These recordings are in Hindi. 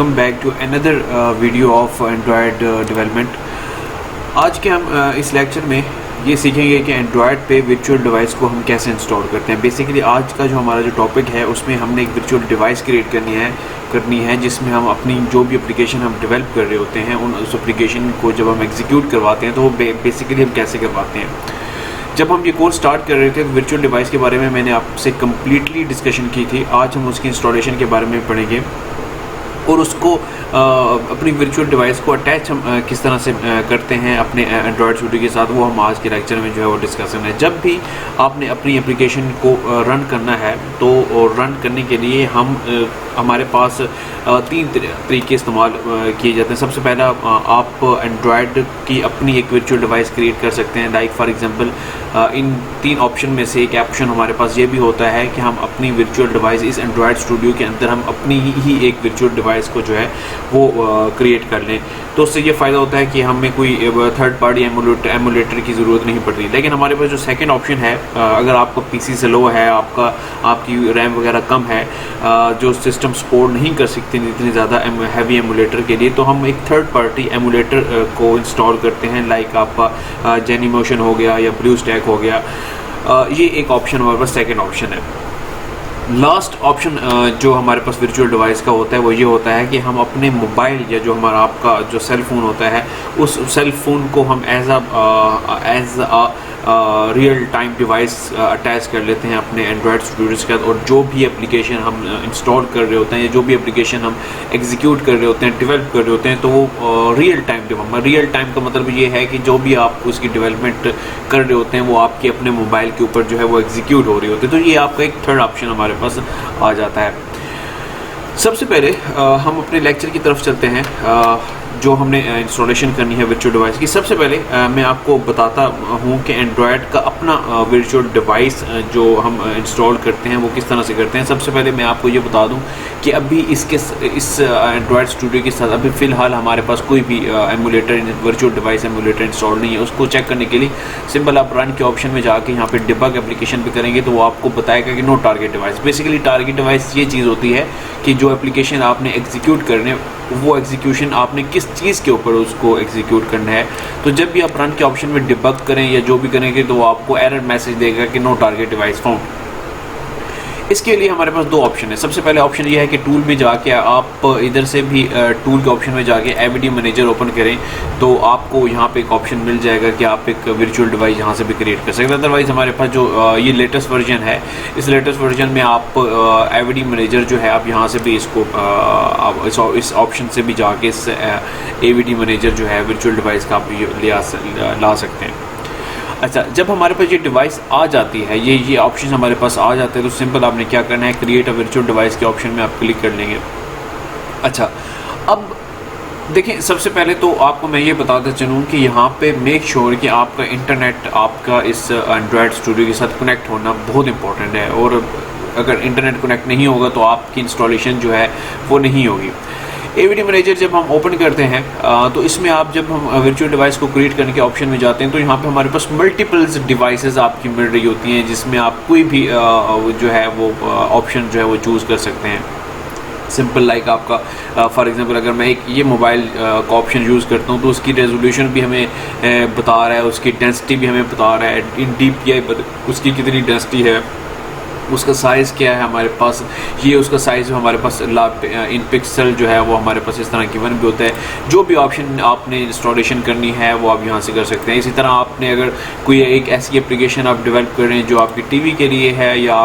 Welcome back to another video of Android development. आज के हम इस लेक्चर में ये सीखेंगे कि एंड्रॉयड पे वर्चुअल डिवाइस को हम कैसे इंस्टॉल करते हैं। बेसिकली आज का जो हमारा जो टॉपिक है उसमें हमने एक वर्चुअल डिवाइस क्रिएट करनी है जिसमें हम अपनी जो भी एप्लीकेशन हम डेवलप कर रहे होते हैं उस एप्लीकेशन को जब हम एग्जीक्यूट करवाते हैं तो वो बेसिकली हम कैसे करवाते हैं। जब हम ये कोर्स स्टार्ट कर रहे थे तो वर्चुअल डिवाइस के बारे में मैंने आपसे कम्प्लीटली डिस्कशन की थी। आज हम उसकी इंस्टॉलेशन के बारे में पढ़ेंगे और उसको अपनी वर्चुअल डिवाइस को अटैच हम किस तरह से करते हैं अपने एंड्रॉयड स्टूडियो के साथ, वो हम आज के लेक्चर में जो है वो डिस्कस करना है। जब भी आपने अपनी एप्लीकेशन को रन करना है तो रन करने के लिए हमारे पास तीन तरीके इस्तेमाल किए जाते हैं। सबसे पहला आप एंड्रॉयड की अपनी एक वर्चुअल डिवाइस क्रिएट कर सकते हैं। लाइक फॉर एग्जांपल इन तीन ऑप्शन में से एक ऑप्शन हमारे पास ये भी होता है कि हम अपनी वर्चुअल डिवाइस इस एंड्रॉयड स्टूडियो के अंदर हम अपनी ही एक वर्चुअल डिवाइस को जो है वो क्रिएट कर लें। तो उससे ये फ़ायदा होता है कि हमें कोई थर्ड पार्टी एमुलेटर की ज़रूरत नहीं पड़ती। लेकिन हमारे पास जो सेकंड ऑप्शन है, अगर आपका पीसी स्लो है, आपकी रैम वगैरह कम है, जो सिस्टम सपोर्ट नहीं कर सकती इतनी ज़्यादा हैवी एमुलेटर के लिए, तो हम एक थर्ड पार्टी एमुलेटर को इंस्टॉल करते हैं। लाइक आपका जेनीमोशन हो गया या ब्लूस्टैक हो गया। ये एक ऑप्शन हमारे पास सेकेंड ऑप्शन है। लास्ट ऑप्शन जो हमारे पास वर्चुअल डिवाइस का होता है वो ये होता है कि हम अपने मोबाइल या जो हमारा आपका जो सेल फ़ोन होता है उस सेल फ़ोन को हम as a real time device attach कर लेते हैं अपने एंड्रॉयड स्टूडियो के साथ। और जो भी एप्लीकेशन हम इंस्टॉल कर रहे होते हैं या जो भी एप्लीकेशन हम एग्जीक्यूट कर रहे होते हैं, डेवलप कर रहे होते हैं, तो वो रियल टाइम का मतलब ये है कि जो भी आप उसकी डेवलपमेंट कर रहे होते हैं वो आपके अपने मोबाइल के ऊपर जो है वो एग्जीक्यूट हो रही होती है। तो ये आपका एक थर्ड ऑप्शन हमारे पास आ जाता है। सबसे पहले हम अपने लेक्चर की तरफ चलते हैं। जो हमने इंस्टॉलेशन करनी है वर्चुअल डिवाइस की, सबसे पहले मैं आपको बताता हूँ कि एंड्रॉयड का अपना वर्चुअल डिवाइस जो हम इंस्टॉल करते हैं वो किस तरह से करते हैं। सबसे पहले मैं आपको ये बता दूँ कि अभी इस एंड्रॉयड स्टूडियो के साथ अभी फ़िलहाल हमारे पास कोई भी वर्चुअल डिवाइस एमुलेटर इंस्टॉल नहीं है। उसको चेक करने के लिए सिंपल आप रन के ऑप्शन में जाके यहाँ पे डिबग एप्लीकेशन पे करेंगे तो वो आपको बताएगा कि no target device. Basically target device ये चीज़ होती है कि जो एप्लीकेशन आपने एग्जीक्यूट करने वो एग्जीक्यूशन आपने किस चीज़ के ऊपर उसको एग्जीक्यूट करना है। तो जब भी आप रन के ऑप्शन में डिबग करें या जो भी करेंगे तो वो आपको एरर मैसेज देगा कि नो टारगेट डिवाइस फाउंड। इसके लिए हमारे पास दो ऑप्शन है। सबसे पहले ऑप्शन ये है कि टूल में जाके आप इधर से भी टूल के ऑप्शन में जाके एवीडी मैनेजर ओपन करें तो आपको यहाँ पे एक ऑप्शन मिल जाएगा कि आप एक वर्चुअल डिवाइस यहाँ से भी क्रिएट कर सकते हैं। अदरवाइज़ हमारे पास जो ये लेटेस्ट वर्जन है, इस लेटेस्ट वर्जन में आप एवीडी मैनेजर जो है आप यहाँ से भी इसको इस ऑप्शन से भी जाके इस एवीडी मैनेजर जो है वर्चुअल डिवाइस का आप ला सकते हैं। अच्छा, जब हमारे पास ये डिवाइस आ जाती है, ये ऑप्शन हमारे पास आ जाते हैं तो सिंपल आपने क्या करना है, क्रिएट अ वर्चुअल डिवाइस के ऑप्शन में आप क्लिक कर लेंगे। अच्छा, अब देखें, सबसे पहले तो आपको मैं ये बताता चलूँ कि यहाँ पे मेक श्योर कि आपका इंटरनेट आपका इस एंड्रॉयड स्टूडियो के साथ कनेक्ट होना बहुत इंपॉर्टेंट है। और अगर इंटरनेट कनेक्ट नहीं होगा तो आपकी इंस्टॉलेशन जो है वो नहीं होगी। एवीडी मैनेजर जब हम ओपन करते हैं तो इसमें आप जब हम वर्चुअल डिवाइस को क्रिएट करने के ऑप्शन में जाते हैं तो यहाँ पे हमारे पास मल्टीपल्स डिवाइसेस आपकी मिल रही होती हैं जिसमें आप कोई भी जो है वो ऑप्शन जो है वो चूज़ कर सकते हैं। सिंपल लाइक आपका फॉर एग्जांपल अगर मैं एक ये मोबाइल का ऑप्शन यूज़ करता हूँ तो उसकी रेजोल्यूशन भी हमें बता रहा है, उसकी डेंसिटी भी हमें बता रहा है, इन DPI उसकी कितनी डेंसिटी है, उसका साइज़ क्या है हमारे पास, ये उसका साइज़ हमारे पास इन पिक्सल जो है वो हमारे पास इस तरह की वन भी होता है। जो भी ऑप्शन आपने इंस्टॉलेशन करनी है वो आप यहाँ से कर सकते हैं। इसी तरह आपने अगर कोई एक ऐसी एप्लीकेशन आप डेवलप कर रहे हैं जो आपकी टीवी के लिए है या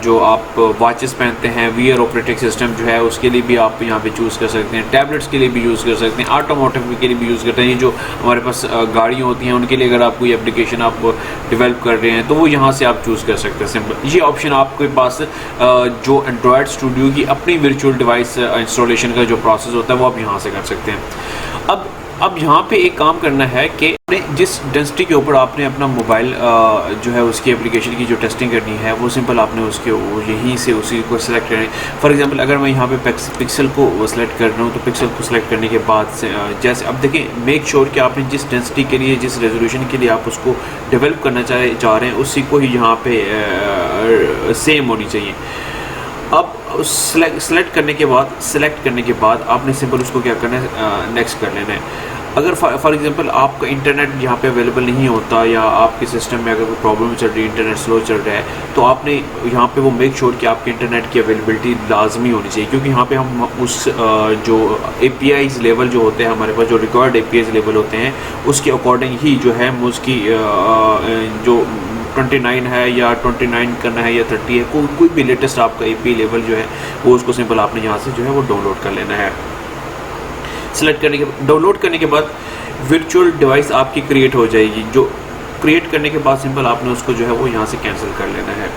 जो आप वॉचेस पहनते हैं, वीआर ऑपरेटिंग सिस्टम जो है उसके लिए भी आप यहाँ पे चूज़ कर सकते हैं, टैबलेट्स के लिए भी यूज़ कर सकते हैं, ऑटोमोटिव के लिए भी यूज़ करते हैं। ये जो हमारे पास गाड़ियाँ होती हैं उनके लिए अगर आप कोई एप्लीकेशन आप डेवलप कर रहे हैं तो वो यहाँ से आप चूज़ कर सकते हैं। सिंपल ये ऑप्शन आपके पास जो एंड्रॉयड स्टूडियो की अपनी वर्चुअल डिवाइस इंस्टॉलेशन का जो प्रोसेस होता है वो आप यहाँ से कर सकते हैं। अब यहाँ पे एक काम करना है कि जिस डेंसिटी के ऊपर आपने अपना मोबाइल जो है उसकी एप्लीकेशन की जो टेस्टिंग करनी है वो सिंपल आपने उसके यहीं से उसी को सिलेक्ट करना है। फॉर एग्जांपल अगर मैं यहाँ पे पिक्सल को सिलेक्ट कर रहा हूँ तो पिक्सल को सिलेक्ट करने के बाद से जैसे अब देखें, मेक श्योर कि आपने जिस डेंसिटी के लिए, जिस रेजोल्यूशन के लिए आप उसको डेवलप करना चाह रहे हैं उसी को ही यहाँ पे सेम होनी चाहिए। अब सेलेक्ट करने के बाद आपने सिंपल उसको क्या करना है, नेक्स्ट कर लेना है। अगर फॉर एग्जांपल आपका इंटरनेट यहाँ पे अवेलेबल नहीं होता या आपके सिस्टम में अगर कोई प्रॉब्लम चल रही है, इंटरनेट स्लो चल रहा है, तो आपने यहाँ पे वो मेक श्योर कि आपके इंटरनेट की अवेलेबिलिटी लाजमी होनी चाहिए, क्योंकि यहाँ पे हम उस जो APIs लेवल जो होते हैं हमारे पास, जो रिक्वायर्ड APIs लेवल होते हैं, उसके अकॉर्डिंग ही जो है उसकी जो 29 है या 29 करना है या 30 है, कोई भी लेटेस्ट आपका API लेवल जो है वो उसको सिंपल आपने यहाँ से जो है वो डाउनलोड कर लेना है। डाउनलोड करने के बाद वर्चुअल डिवाइस आपकी क्रिएट हो जाएगी। जो क्रिएट करने के बाद सिंपल आपने उसको जो है वो यहाँ से कैंसिल कर लेना है।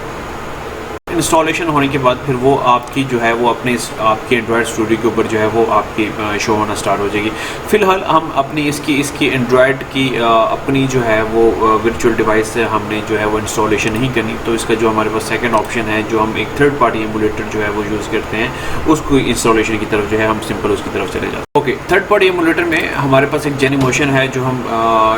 इंस्टॉलेशन होने के बाद फिर वो आपकी जो है वो अपने आपके एंड्रॉयड स्टूडियो के ऊपर जो है वो आपकी शो होना स्टार्ट हो जाएगी। फ़िलहाल हम अपनी इसकी एंड्रॉयड की अपनी जो है वो वर्चुअल डिवाइस से हमने जो है वो इंस्टॉलेशन नहीं करनी, तो इसका जो हमारे पास सेकंड ऑप्शन है, जो हम एक थर्ड पार्टी एमुलेटर जो है वो यूज़ करते हैं, उसको इंस्टॉलेशन की तरफ जो है हम सिंपल उसकी तरफ चले जाते हैं। ओके, थर्ड पार्टी एमुलेटर में हमारे पास एक जेनीमोशन है, जो हम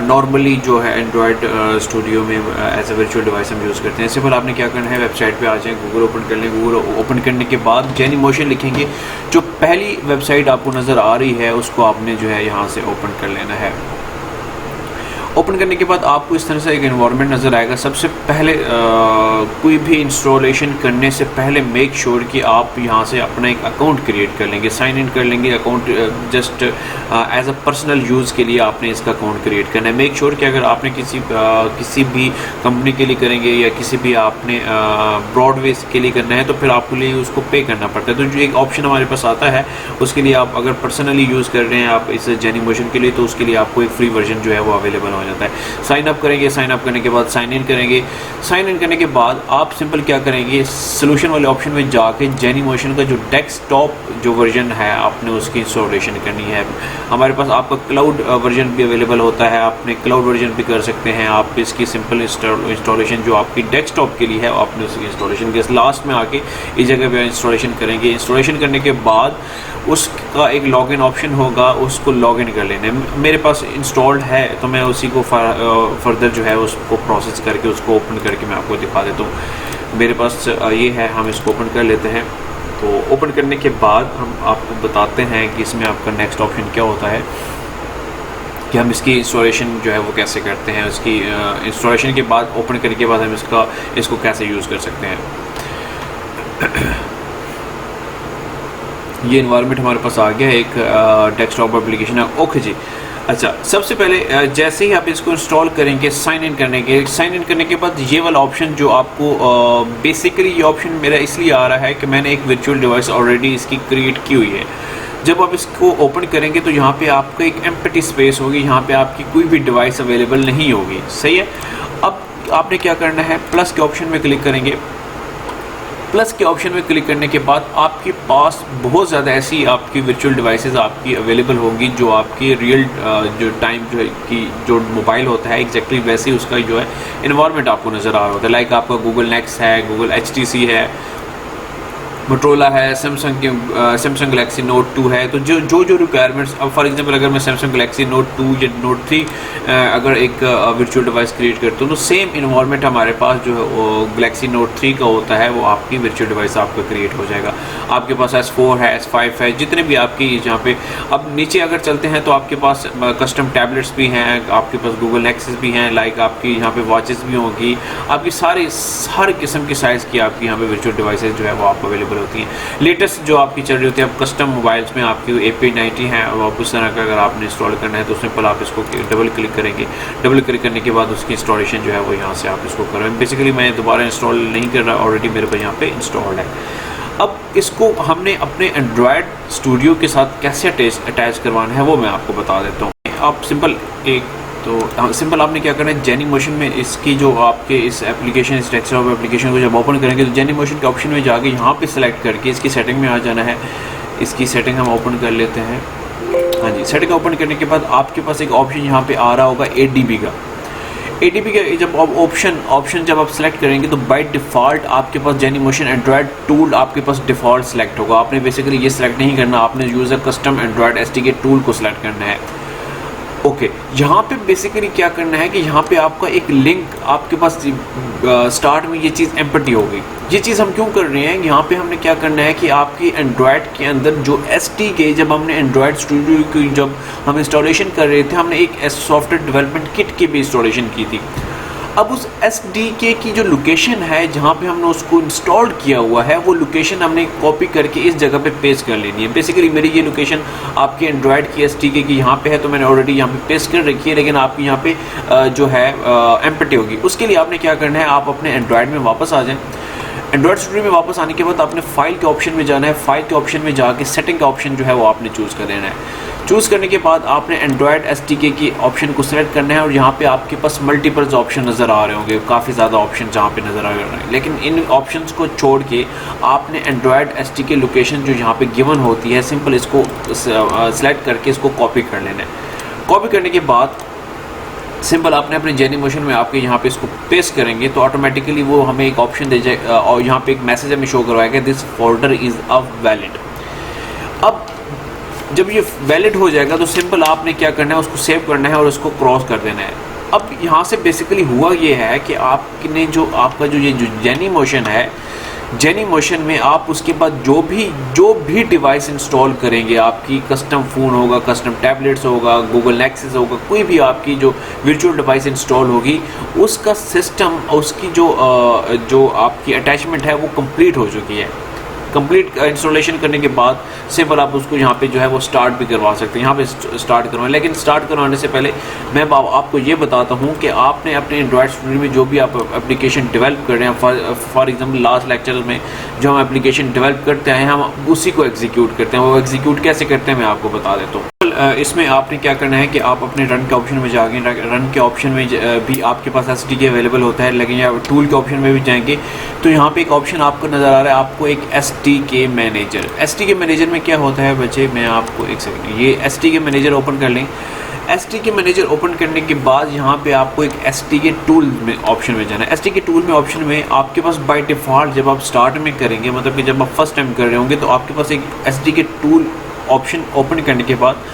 नॉर्मली जो है एंड्रॉयड स्टूडियो में एज ए वर्चुअल डिवाइस हम यूज़ करते हैं। सिंपल आपने क्या करना है, वेबसाइट पे आ जाए, गूगल ओपन कर लें। गूगल ओपन करने के बाद जेनीमोशन लिखेंगे, जो पहली वेबसाइट आपको नज़र आ रही है उसको आपने जो है यहाँ से ओपन कर लेना है। ओपन करने के बाद आपको इस तरह से एक एनवायरनमेंट नज़र आएगा। सबसे पहले कोई भी इंस्टॉलेशन करने से पहले मेक श्योर कि आप यहाँ से अपना एक अकाउंट क्रिएट कर लेंगे, साइन इन कर लेंगे। Account just as a personal use के लिए आपने इसका अकाउंट क्रिएट करना है। मेक श्योर कि अगर आपने किसी भी कंपनी के लिए करेंगे या किसी भी आपने ब्रॉडवेज के लिए करना है, तो फिर आपके लिए उसको पे करना पड़ता है। तो जो एक ऑप्शन हमारे पास आता है, उसके लिए आप अगर पर्सनली यूज़ कर रहे हैं आप इस जेनीमोशन के लिए, तो उसके लिए आपको एक फ्री वर्जन जो है वो अवेलेबल हो जाता है। साइन अप करेंगे, साइन अप करने के बाद साइन इन करेंगे। साइन इन करने के बाद आप सिंपल क्या करेंगे, सोल्यूशन वाले ऑप्शन में जाके जेनीमोशन का जो डेस्कटॉप जो वर्जन है आपने उसकी इंस्टॉलेशन करनी है। हमारे पास आपका क्लाउड वर्जन भी अवेलेबल होता है, आपने क्लाउड वर्जन भी कर सकते हैं। आप इसकी सिंपल इंस्टॉलेशन जो आपकी डेस्कटॉप के लिए है आपने उसकी इंस्टॉलेशन के लास्ट में आके इस जगह पे इंस्टॉलेशन करेंगे। इंस्टॉलेशन करने के बाद उसका एक लॉगिन ऑप्शन होगा, उसको लॉगिन कर लेना है। मेरे पास इंस्टॉल्ड है तो मैं उसी को फर्दर जो है उसको प्रोसेस करके उसको ओपन करके मैं आपको दिखा देता हूँ। मेरे पास ये है, हम इसको ओपन कर लेते हैं। तो ओपन करने के बाद हम आपको बताते हैं कि इसमें आपका नेक्स्ट ऑप्शन क्या होता है, कि हम इसकी इंस्टॉलेशन जो है वो कैसे करते हैं। उसकी इंस्टॉलेशन के बाद ओपन करने के बाद हम इसको कैसे यूज़ कर सकते हैं। ये इन्वायरमेंट हमारे पास आ गया, एक डेस्कटॉप एप्लीकेशन है। ओके जी, अच्छा, सबसे पहले जैसे ही आप इसको इंस्टॉल करेंगे, साइन इन करने के बाद ये वाला ऑप्शन जो आपको बेसिकली ये ऑप्शन मेरा इसलिए आ रहा है कि मैंने एक वर्चुअल डिवाइस ऑलरेडी इसकी क्रिएट की हुई है। जब आप इसको ओपन करेंगे तो यहाँ पे आपका एक एम्प्टी स्पेस होगी, यहाँ पे आपकी कोई भी डिवाइस अवेलेबल नहीं होगी। सही है। अब आपने क्या करना है, प्लस के ऑप्शन में क्लिक करेंगे। प्लस के ऑप्शन में क्लिक करने के बाद आपके पास बहुत ज़्यादा ऐसी आपकी वर्चुअल डिवाइसेस आपकी अवेलेबल होंगी, जो आपकी रियल जो टाइम जो है कि जो मोबाइल होता है एग्जैक्टली वैसे ही उसका जो है इन्वायरमेंट आपको नज़र आ रहा होता है। लाइक आपका गूगल नेक्स्ट है, गूगल HTC है, मोटरोला है, सैमसंग गैलेक्सी नोट 2 है। तो जो रिक्वायरमेंट्स, अब फॉर एग्जांपल अगर मैं सैमसंग गैलेक्सी नोट 2 या नोट 3 अगर एक वर्चुअल डिवाइस क्रिएट करता हूँ, तो सेम इन्वायरमेंट हमारे पास जो है वो गैलेक्सी नोट 3 का होता है, वो आपकी वर्चुअल डिवाइस आपका क्रिएट हो जाएगा। आपके पास S4 है, S5 है, जितने भी आपकी जहाँ पे। अब नीचे अगर चलते हैं तो आपके पास कस्टम टैबलेट्स भी हैं, आपके पास गूगल नेक्सस भी हैं, लाइक आपकी यहाँ पे वॉचेस भी होंगी, आपकी हर किस्म की साइज़ की आपकी यहाँ पे वर्चुअल डिवाइसेस जो है वो आपको अवेलेबल होती हैं। लेटेस्ट जो आपकी चल रही होती है, अब कस्टम मोबाइल्स में आपकी AP90 है, और उस तरह का अगर आपने इंस्टॉल करना है तो सिंपल आप इसको डबल क्लिक करेंगे। डबल क्लिक करने के बाद उसकी इंस्टॉलेशन जो है वो यहाँ से आप इसको करें। बेसिकली मैं दोबारा इंस्टॉल नहीं कर रहा, ऑलरेडी मेरे पास यहाँ पे इंस्टॉल्ड है। अब इसको हमने अपने एंड्रॉयड स्टूडियो के साथ कैसे अटैच करवाना है वो मैं आपको बता देता हूँ। आप सिंपल आपने क्या करना है, जेनीमोशन में इसकी जो आपके इस एप्लीकेशन, इस डेस्कटॉप एप्लीकेशन को जब ओपन करेंगे तो जेनीमोशन के ऑप्शन में जाके यहाँ पे सेलेक्ट करके इसकी सेटिंग में आ जाना है। इसकी सेटिंग हम ओपन कर लेते हैं। हाँ जी, सेटिंग ओपन करने के बाद आपके पास एक ऑप्शन यहाँ पे आ रहा होगा 8 dB का। जब आप ऑप्शन जब आप सेलेक्ट करेंगे तो बाय डिफ़ॉल्ट आपके पास जेनीमोशन एंड्रॉयड टूल आपके पास डिफ़ॉल्ट सेलेक्ट होगा। आपने बेसिकली ये सेलेक्ट नहीं करना, आपने user custom Android SDK tool को सेलेक्ट करना है। ओके, यहाँ पे बेसिकली क्या करना है कि यहाँ पे आपका एक लिंक आपके पास स्टार्ट में ये चीज़ एम्प्टी हो गई। ये चीज़ हम क्यों कर रहे हैं, यहाँ पे हमने क्या करना है कि आपकी एंड्रॉयड के अंदर जो SDK, जब हमने एंड्रॉयड स्टूडियो की जब हम इंस्टॉलेशन कर रहे थे, हमने एक सॉफ्टवेयर डेवलपमेंट किट की भी इंस्टॉलेशन की थी। अब उस SDK की जो लोकेशन है जहाँ पे हमने उसको इंस्टॉल किया हुआ है, वो लोकेशन हमने कॉपी करके इस जगह पे पेस्ट कर लेनी है। बेसिकली मेरी ये लोकेशन आपके एंड्रॉयड की SDK की यहाँ पे है, तो मैंने ऑलरेडी यहाँ पे पेस्ट कर रखी है, लेकिन आपकी यहाँ पे जो है एम्प्टी होगी। उसके लिए आपने क्या करना है, आप अपने एंड्रॉयड में वापस आ जाएँ। एंड्रॉयड स्टूडियो में वापस आने के बाद आपने फाइल के ऑप्शन में जाना है। फाइल के ऑप्शन में जाके सेटिंग का ऑप्शन जो है वो आपने चूज़ कर देना है। चूज़ करने के बाद आपने एंड्रॉयड SDK की ऑप्शन को सेलेक्ट करना है, और यहाँ पे आपके पास मल्टीपल्स ऑप्शन नज़र आ रहे होंगे, काफ़ी ज़्यादा ऑप्शन जहाँ पे नज़र आ रहे हैं, लेकिन इन ऑप्शंस को छोड़ के आपने एंड्रॉयड SDK लोकेशन जो यहाँ पे गिवन होती है, सिंपल इसको सेलेक्ट करके इसको कॉपी कर लेना है। कॉपी करने के बाद सिंपल आपने अपने जेनीमोशन में आपके यहाँ पे इसको पेस्ट करेंगे तो ऑटोमेटिकली वो हमें एक ऑप्शन दे जाए, और यहाँ पे एक मैसेज हमें शो करवाएगा, दिस फोल्डर इज़ अब वैलिड। अब जब ये वैलिड हो जाएगा तो सिंपल आपने क्या करना है, उसको सेव करना है और उसको क्रॉस कर देना है। अब यहाँ से बेसिकली हुआ ये है कि आपने जो आपका जो ये जो जेनीमोशन है, जेनीमोशन में आप उसके बाद जो भी डिवाइस इंस्टॉल करेंगे, आपकी कस्टम फ़ोन होगा, कस्टम टैबलेट्स होगा, गूगल नेक्सस होगा, कोई भी आपकी जो वर्चुअल डिवाइस इंस्टॉल होगी, उसका सिस्टम, उसकी जो आपकी अटैचमेंट है वो कंप्लीट हो चुकी है। कंप्लीट इंस्टॉलेशन करने के बाद सिंपल आप उसको यहाँ पे जो है वो स्टार्ट भी करवा सकते हैं। यहाँ पे स्टार्ट करवाएं, लेकिन स्टार्ट करवाने से पहले मैं आपको ये बताता हूँ कि आपने अपने एंड्रॉयड स्टूडियो में जो भी आप एप्लीकेशन डेवलप कर रहे हैं, फॉर एग्जांपल लास्ट लेक्चर में जो हम एप्लीकेशन डेवलप करते हैं, हम उसी को एग्जीक्यूट करते हैं। वो एग्जीक्यूट कैसे करते हैं मैं आपको बता देता हूँ। इसमें आपने क्या करना है कि आप अपने रन के ऑप्शन में जाएंगे। रन के ऑप्शन में भी आपके पास SDK अवेलेबल होता है, लेकिन या टूल के ऑप्शन में भी जाएंगे तो यहाँ पे एक ऑप्शन आपको नज़र आ रहा है, आपको एक SDK मैनेजर। SDK मैनेजर में क्या होता है बच्चे, मैं आपको एक सेकंड, ये SDK मैनेजर ओपन कर लें। SDK मैनेजर ओपन करने के बाद यहाँ पे आपको एक SDK टूल में ऑप्शन में जाना है। SDK टूल में ऑप्शन में आपके पास बाय डिफ़ॉल्ट जब आप स्टार्ट में करेंगे, मतलब कि जब आप फर्स्ट टाइम कर रहे होंगे, तो आपके पास एक SDK टूल ऑप्शन ओपन करने के बाद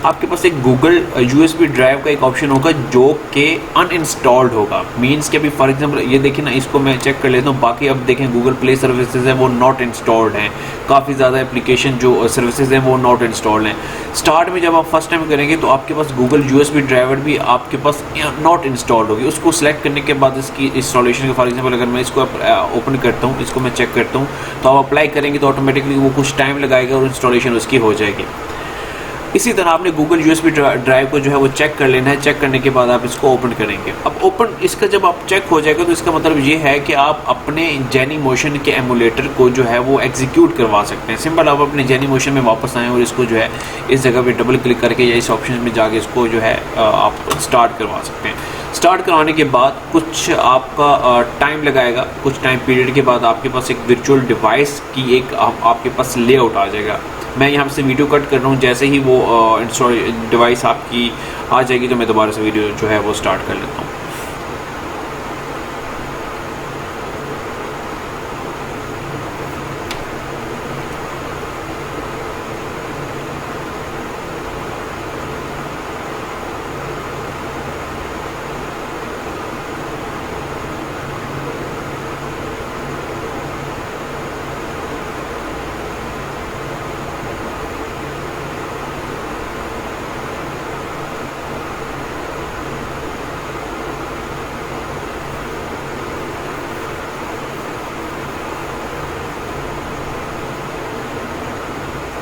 आपके पास एक गूगल USB ड्राइव का एक ऑप्शन होगा जो कि अनइंस्टॉल्ड होगा। मीन्स कि अभी फॉर एग्जांपल ये देखिए ना, इसको मैं चेक कर लेता हूँ। बाकी अब देखें गूगल प्ले सर्विसेज है वो नॉट इंस्टॉल्ड हैं, काफ़ी ज़्यादा एप्लीकेशन जो सर्विसेज हैं वो नॉट इंस्टॉल्ड हैं। स्टार्ट में जब आप फर्स्ट टाइम करेंगे तो आपके पास गूगल USB ड्राइवर भी आपके पास नॉट इंस्टॉल्ड होगी। उसको सेलेक्ट करने के बाद इसकी इंस्टॉलेशन के, फॉर एग्जाम्पल अगर मैं इसको ओपन करता हूँ, इसको मैं चेक करता हूँ, तो आप अप्लाई करेंगे तो ऑटोमेटिकली वो कुछ टाइम लगाएगा और इंस्टॉलेशन उसकी हो जाएगी। इसी तरह आपने गूगल USB ड्राइव को जो है वो चेक कर लेना है। चेक करने के बाद आप इसको ओपन करेंगे। अब ओपन इसका जब आप चेक हो जाएगा तो इसका मतलब ये है कि आप अपने जेनीमोशन के एमुलेटर को जो है वो एग्जीक्यूट करवा सकते हैं। सिंपल आप अपने जेनीमोशन में वापस आएँ और इसको जो है इस जगह पे डबल क्लिक करके या इस ऑप्शन में जाके इसको जो है आप स्टार्ट करवा सकते हैं। स्टार्ट करवाने के बाद कुछ आपका टाइम लगाएगा, कुछ टाइम पीरियड के बाद आपके पास एक वर्चुअल डिवाइस की एक आपके पास लेआउट आ जाएगा। मैं यहाँ से वीडियो कट कर रहा हूँ, जैसे ही वो इंस्टॉल डिवाइस आपकी आ जाएगी तो मैं दोबारा से वीडियो जो है वो स्टार्ट कर लेता हूँ।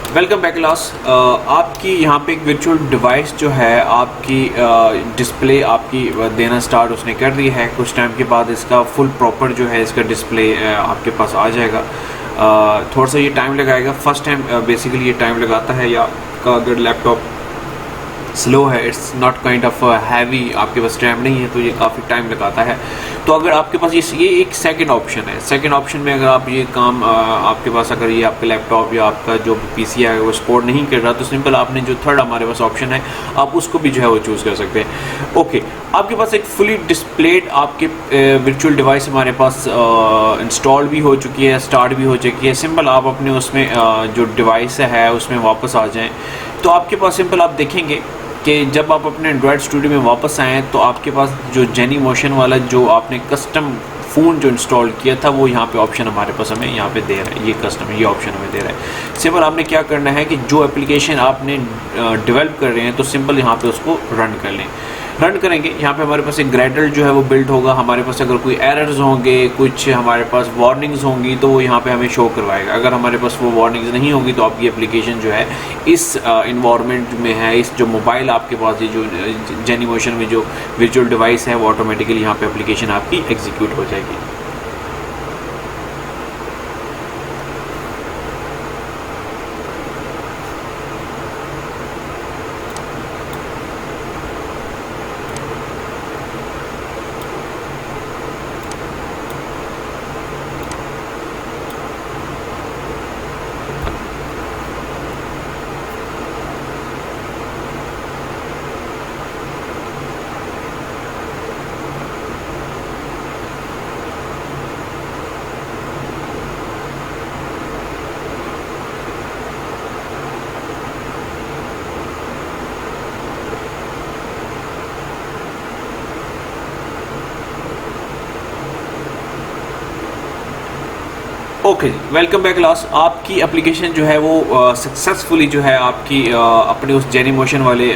Welcome back class. आपकी यहाँ पे एक वर्चुअल डिवाइस जो है आपकी डिस्प्ले आपकी देना स्टार्ट उसने कर दी है। कुछ टाइम के बाद इसका फुल प्रॉपर जो है इसका डिस्प्ले आपके पास आ जाएगा। थोड़ा सा ये टाइम लगाएगा, फर्स्ट टाइम बेसिकली ये टाइम लगाता है, या अगर लैपटॉप स्लो है, it's not kind of heavy, आपके पास रैम नहीं है तो ये काफ़ी टाइम लगाता है। तो अगर आपके पास ये एक सेकंड ऑप्शन है, सेकंड ऑप्शन में अगर आप ये काम आपके पास अगर ये आपका लैपटॉप या आपका जो PC है वो सपोर्ट नहीं कर रहा, तो सिंपल आपने जो थर्ड हमारे पास ऑप्शन है आप उसको भी जो है वो चूज़ कर सकते हैं। ओके, आपके पास एक फुली डिस्प्लेड आपके वर्चुअल डिवाइस हमारे पास इंस्टॉल भी हो चुकी है, स्टार्ट भी हो चुकी है। सिंपल आप अपने उसमें जो डिवाइस है उसमें वापस आ जाएँ तो आपके पास सिंपल आप देखेंगे कि जब आप अपने एंड्रॉयड स्टूडियो में वापस आएँ तो आपके पास जो जेनी मोशन वाला जो आपने कस्टम फ़ोन जो इंस्टॉल किया था वो यहाँ पे ऑप्शन हमारे पास हमें यहाँ पे दे रहा है, ये कस्टम ये ऑप्शन हमें दे रहा है। सिंपल आपने क्या करना है कि जो एप्लीकेशन आपने डेवलप कर रहे हैं तो सिंपल यहाँ पे उसको रन कर लें। रन करेंगे यहाँ पे हमारे पास एक ग्रेडल जो है वो बिल्ड होगा। हमारे पास अगर कोई एरर्स होंगे, कुछ हमारे पास वार्निंग्स होंगी तो वो यहाँ पे हमें शो करवाएगा। अगर हमारे पास वो वार्निंग्स नहीं होगी तो आपकी एप्लीकेशन जो है इस इन्वायरमेंट में है, इस जो मोबाइल आपके पास ये जो जेनी मोशन में जो वर्चुअल डिवाइस है वो ऑटोमेटिकली यहाँ पे एप्लीकेशन आपकी एग्जीक्यूट हो जाएगी। Okay, welcome back class. आपकी एप्लीकेशन जो है वो सक्सेसफुली जो है आपकी अपने उस जेनी मोशन वाले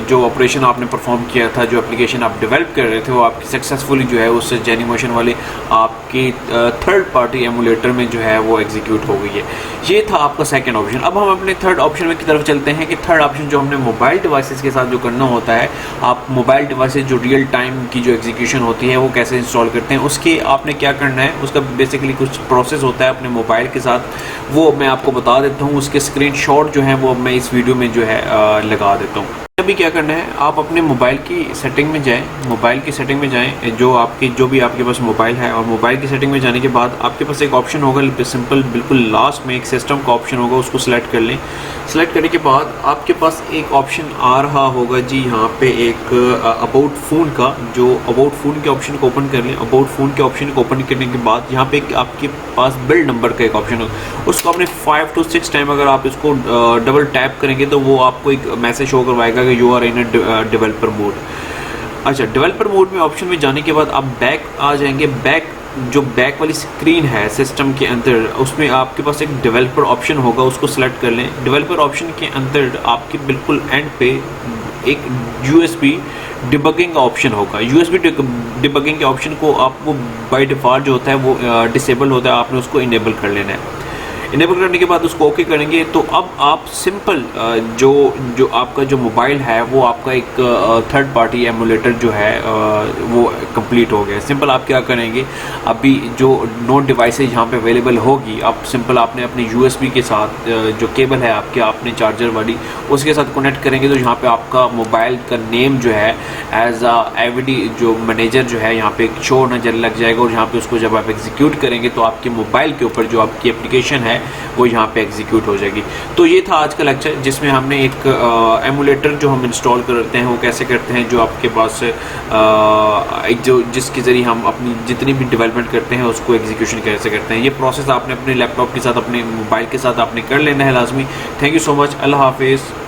जो ऑपरेशन आपने परफॉर्म किया था, जो एप्लीकेशन आप डेवलप कर रहे थे वो आपकी सक्सेसफुली जो है उस जेनी मोशन वाले आपकी थर्ड पार्टी एमुलेटर में जो है वो एग्जीक्यूट हो गई है। ये था आपका सेकंड ऑप्शन। अब हम अपने थर्ड ऑप्शन की तरफ चलते हैं कि थर्ड ऑप्शन जो हमने मोबाइल डिवाइसेस के साथ जो करना होता है, आप मोबाइल डिवाइसेस जो रियल टाइम की जो एग्जीक्यूशन होती है वो कैसे इंस्टॉल करते हैं, उसके आपने क्या करना है, उसका बेसिकली कुछ प्रोसेस होता है अपने मोबाइल के साथ, वो मैं आपको बता देता हूँ। उसके स्क्रीनशॉट जो है वो मैं इस वीडियो में जो है लगा देता हूँ। अभी क्या करना है, आप अपने मोबाइल की सेटिंग में जाएं, मोबाइल की सेटिंग में जाएं, जो भी आपके पास मोबाइल है, और मोबाइल की सेटिंग में जाने के बाद आपके पास एक ऑप्शन होगा सिंपल, बिल्कुल लास्ट में एक सिस्टम का ऑप्शन होगा, उसको सिलेक्ट कर लें। सिलेक्ट करने के बाद आपके पास एक ऑप्शन आ रहा होगा जी यहाँ पे एक अबाउट फ़ोन का, जो अबाउट फ़ोन के ऑप्शन को ओपन कर लें। अबाउट फ़ोन के ऑप्शन को ओपन करने के बाद यहाँ पे आपके पास बिल्ड नंबर का एक ऑप्शन होगा, उसको आपने 5 to 6 टाइम अगर आप इसको डबल टैप करेंगे तो वो आपको एक मैसेज शो करवाएगा कि you are in developer mode. अच्छा, डेवलपर मोड में ऑप्शन में जाने के बाद आप बैक आ जाएंगे। जो बैक वाली स्क्रीन है सिस्टम के अंदर, उसमें आपके पास एक डेवलपर ऑप्शन होगा, उसको सेलेक्ट कर लें। डेवलपर ऑप्शन के अंदर आपके बिल्कुल एंड पे एक USB डिबगिंग का ऑप्शन होगा। USB डिबगिंग के ऑप्शन को आप वो बाय डिफ़ॉल्ट जो होता है वो डिसेबल होता है, आपने उसको इनेबल कर लेना है। इनेबल करने के बाद उसको ओके करेंगे तो अब आप सिंपल जो आपका जो मोबाइल है वो आपका एक थर्ड पार्टी एमुलेटर जो है वो कंप्लीट हो गया। सिंपल आप क्या करेंगे, अभी जो नोट डिवाइसेज यहाँ पे अवेलेबल होगी, आप सिंपल आपने अपने USB के साथ जो केबल है आपके, आपने चार्जर वाली उसके साथ कनेक्ट करेंगे तो यहाँ पे आपका मोबाइल का नेम जो है एज AVD जो मैनेजर जो है यहाँ पे शो नज़र लग जाएगा, और यहाँ पे उसको जब आप एग्जीक्यूट करेंगे तो आपके मोबाइल के ऊपर जो आपकी एप्लीकेशन है वो यहाँ पे एग्जीक्यूट हो जाएगी। तो ये था आज का लेक्चर, जिसमें हमने एक एमुलेटर जो हम इंस्टॉल करते हैं वो कैसे करते हैं, जो आपके पास एक जो जिसके ज़रिए हम अपनी जितनी भी डेवलपमेंट करते हैं उसको एग्जीक्यूशन कैसे करते हैं। ये प्रोसेस आपने अपने लैपटॉप के साथ, अपने मोबाइल के साथ आपने कर लेना है लाजमी। Thank you so much. अल्लाह हाफिज़।